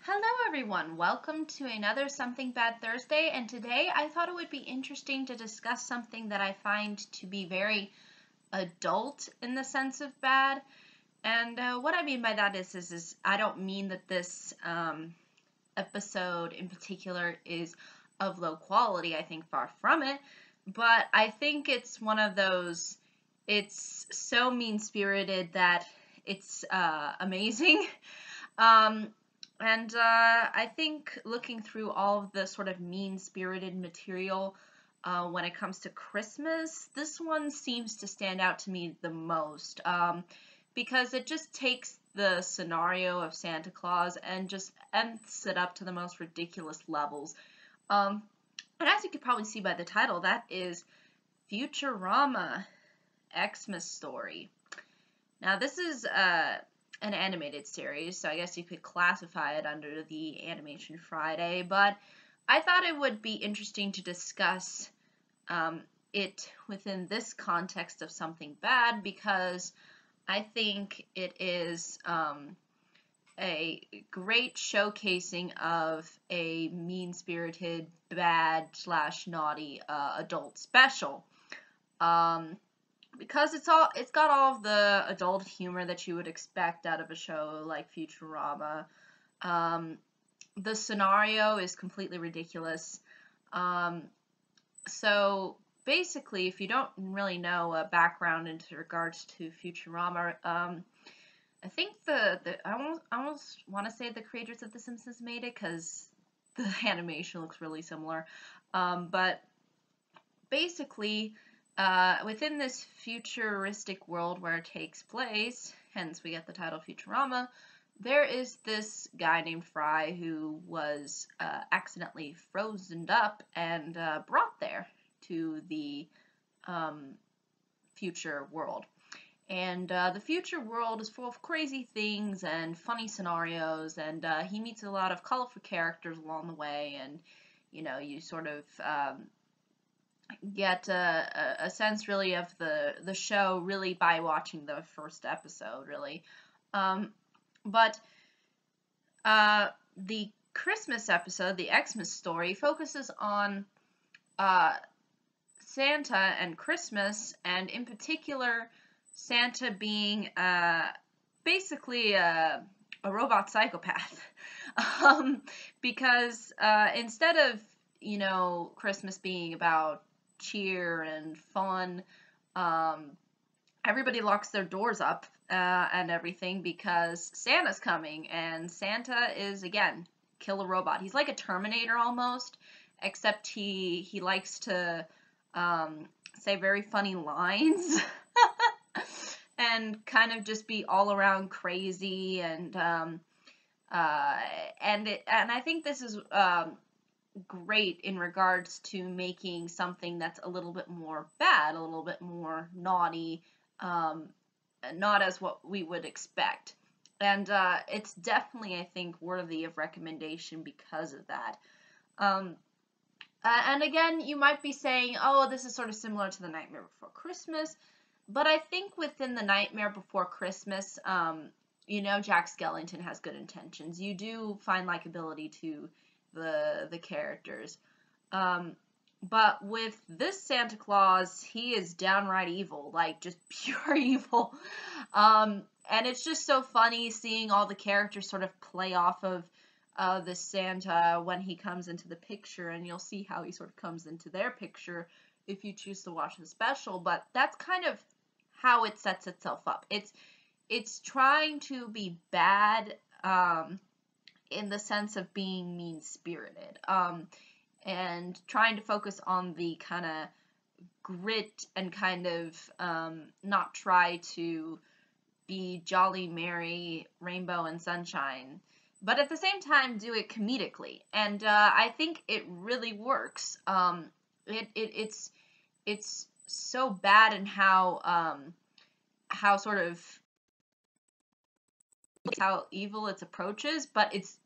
Hello everyone, welcome to another Something Bad Thursday, and today I thought it would be interesting to discuss something that I find to be very adult in the sense of bad. And what I mean by that is I don't mean that this episode in particular is of low quality. I think far from it, but I think it's one of those, it's so mean-spirited that it's amazing. Um, I think looking through all of the sort of mean-spirited material when it comes to Christmas, this one seems to stand out to me the most because it just takes the scenario of Santa Claus and just ends it up to the most ridiculous levels. And as you could probably see by the title, that is Futurama, Xmas Story. Now, this is an animated series, so I guess you could classify it under the Animation Friday, but I thought it would be interesting to discuss it within this context of something bad because I think it is a great showcasing of a mean-spirited, bad/naughty adult special. Because it's got all of the adult humor that you would expect out of a show like Futurama. The scenario is completely ridiculous. So basically, if you don't really know a background into regards to Futurama, I think I almost want to say the creators of The Simpsons made it because the animation looks really similar. But basically, within this futuristic world where it takes place, hence we get the title Futurama, there is this guy named Fry who was accidentally frozen up and brought there to the future world. And the future world is full of crazy things and funny scenarios, and he meets a lot of colorful characters along the way, and you sort of get a sense really of the show really by watching the first episode, really. But the Christmas episode, the Xmas Story, focuses on Santa and Christmas, and in particular Santa being basically a robot psychopath. Because instead of Christmas being about cheer and fun, everybody locks their doors up and everything because Santa's coming, and Santa is, again, killer robot. He's like a Terminator almost, except he likes to say very funny lines and kind of just be all around crazy, and I think this is great in regards to making something that's a little bit more bad, a little bit more naughty, not as what we would expect. And it's definitely, I think, worthy of recommendation because of that. And again, you might be saying, oh, this is sort of similar to The Nightmare Before Christmas, but I think within The Nightmare Before Christmas, Jack Skellington has good intentions. You do find likability to the characters. But with this Santa Claus, he is downright evil, like just pure evil. And it's just so funny seeing all the characters sort of play off of the Santa when he comes into the picture, and you'll see how he sort of comes into their picture if you choose to watch the special. But that's kind of how it sets itself up. It's trying to be bad in the sense of being mean-spirited, and trying to focus on the kind of grit and kind of not try to be jolly, merry, rainbow and sunshine, but at the same time do it comedically. And I think it really works. It's so bad in how sort of how evil its approaches, but it's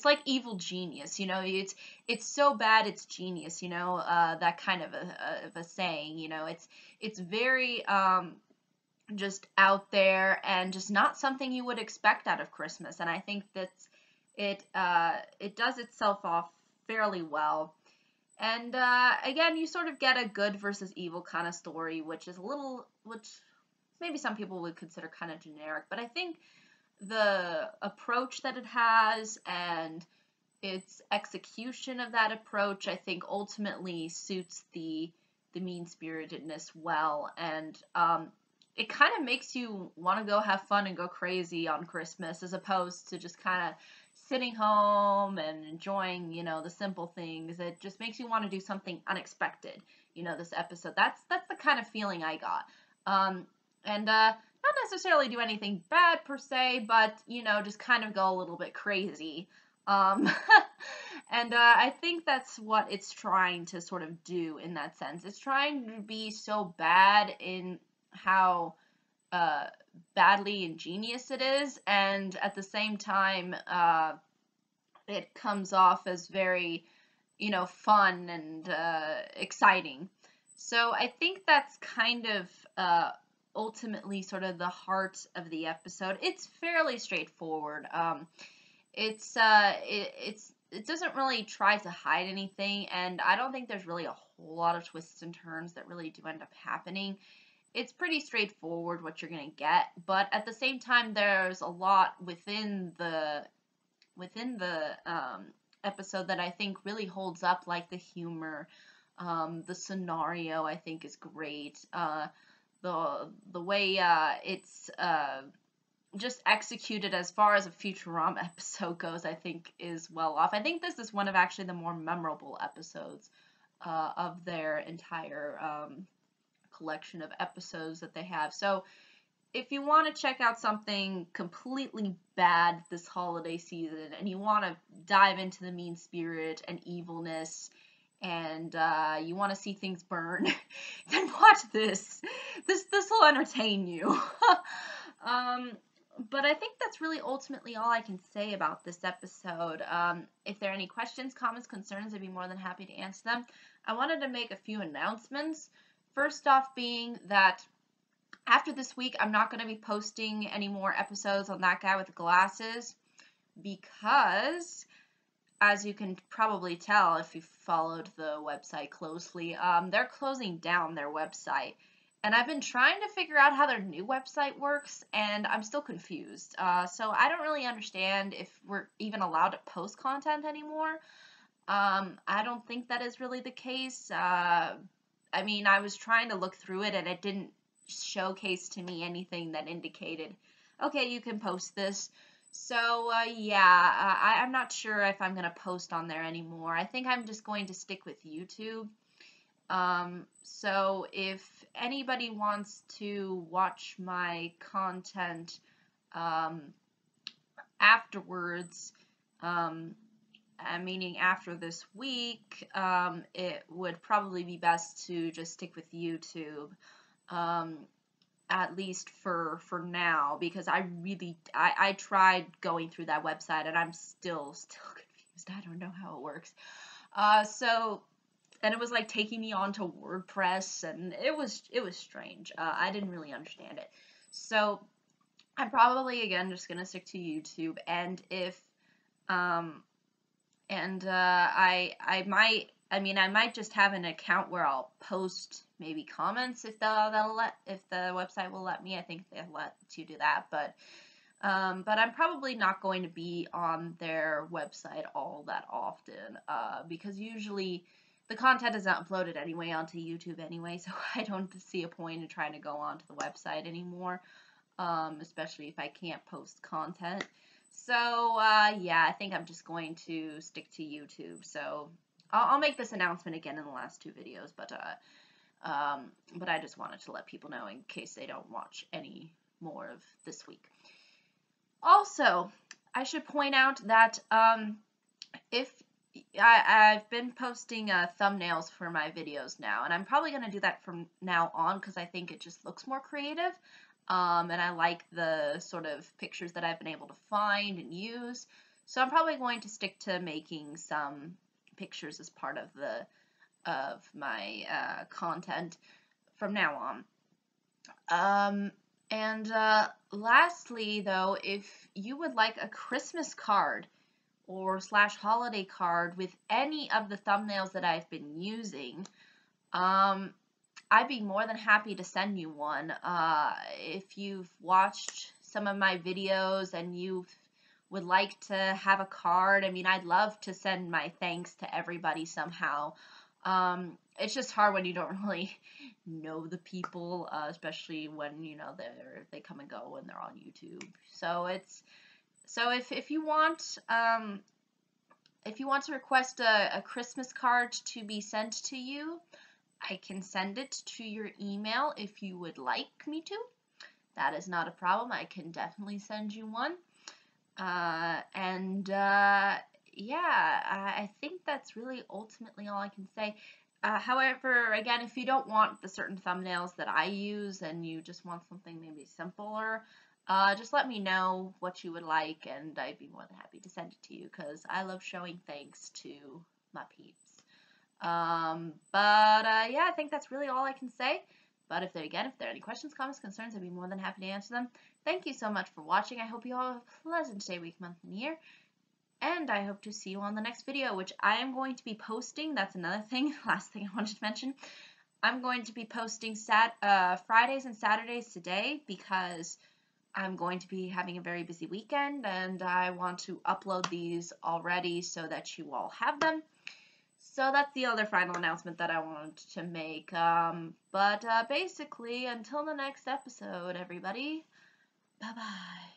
like evil genius, it's so bad it's genius, that kind of a saying, it's very just out there and just not something you would expect out of Christmas. And I think that's It does itself off fairly well. And again, you sort of get a good versus evil kind of story, which maybe some people would consider kind of generic, but I think the approach that it has and its execution of that approach, I think ultimately suits the mean-spiritedness well, and it kind of makes you want to go have fun and go crazy on Christmas, as opposed to just kind of sitting home and enjoying, the simple things. It just makes you want to do something unexpected. This episode. That's the kind of feeling I got. And not necessarily do anything bad per se, but just kind of go a little bit crazy. Um, and I think that's what it's trying to sort of do in that sense. It's trying to be so bad in how uh, badly ingenious it is, and at the same time, it comes off as very, fun and exciting. So I think that's kind of ultimately sort of the heart of the episode. It's fairly straightforward. It doesn't really try to hide anything, and I don't think there's really a whole lot of twists and turns that really do end up happening. It's pretty straightforward what you're gonna get, but at the same time, there's a lot within the episode that I think really holds up, like the humor, the scenario I think is great. The way it's just executed as far as a Futurama episode goes, I think is well off. I think this is one of actually the more memorable episodes of their entire collection of episodes that they have. So if you want to check out something completely bad this holiday season and you want to dive into the mean spirit and evilness and you want to see things burn, then watch this. This will entertain you. But I think that's really ultimately all I can say about this episode. If there are any questions, comments, concerns, I'd be more than happy to answer them. I wanted to make a few announcements. First off being that after this week, I'm not going to be posting any more episodes on That Guy with the Glasses because, as you can probably tell if you've followed the website closely, they're closing down their website. And I've been trying to figure out how their new website works, and I'm still confused. So I don't really understand if we're even allowed to post content anymore. I don't think that is really the case. I mean, I was trying to look through it, and it didn't showcase to me anything that indicated, okay, you can post this. So, yeah, I'm not sure if I'm going to post on there anymore. I think I'm just going to stick with YouTube. So if anybody wants to watch my content afterwards, meaning after this week, it would probably be best to just stick with YouTube. At least for now, because I tried going through that website and I'm still confused. I don't know how it works. And it was like taking me onto WordPress, and it was strange. I didn't really understand it. So I'm probably again just gonna stick to YouTube, and if I might just have an account where I'll post maybe comments if the website will let me. I think they'll let you do that, but I'm probably not going to be on their website all that often because usually the content is not uploaded anyway onto YouTube anyway, so I don't see a point in trying to go onto the website anymore, especially if I can't post content. So, yeah, I think I'm just going to stick to YouTube. So, I'll make this announcement again in the last two videos, but I just wanted to let people know in case they don't watch any more of this week. Also, I should point out that if I've been posting thumbnails for my videos now, and I'm probably going to do that from now on because I think it just looks more creative. And I like the sort of pictures that I've been able to find and use. So I'm probably going to stick to making some pictures as part of my content from now on. And lastly, though, if you would like a Christmas card or slash holiday card with any of the thumbnails that I've been using, I'd be more than happy to send you one. If you've watched some of my videos and you would like to have a card, I mean, I'd love to send my thanks to everybody somehow. It's just hard when you don't really know the people, especially when, you know, they come and go and they're on YouTube. So if you want, if you want to request a Christmas card to be sent to you, I can send it to your email if you would like me to. That is not a problem. I can definitely send you one. Yeah, I think that's really ultimately all I can say. However, again, if you don't want the certain thumbnails that I use and you just want something maybe simpler, just let me know what you would like, and I'd be more than happy to send it to you because I love showing thanks to my peeps. Yeah, I think that's really all I can say. But if there are any questions, comments, concerns, I'd be more than happy to answer them. Thank you so much for watching. I hope you all have a pleasant day, week, month, and year. And I hope to see you on the next video, which I am going to be posting. That's another thing, last thing I wanted to mention. I'm going to be posting Fridays and Saturdays today because I'm going to be having a very busy weekend and I want to upload these already so that you all have them. So that's the other final announcement that I wanted to make. Basically, until the next episode, everybody, bye-bye.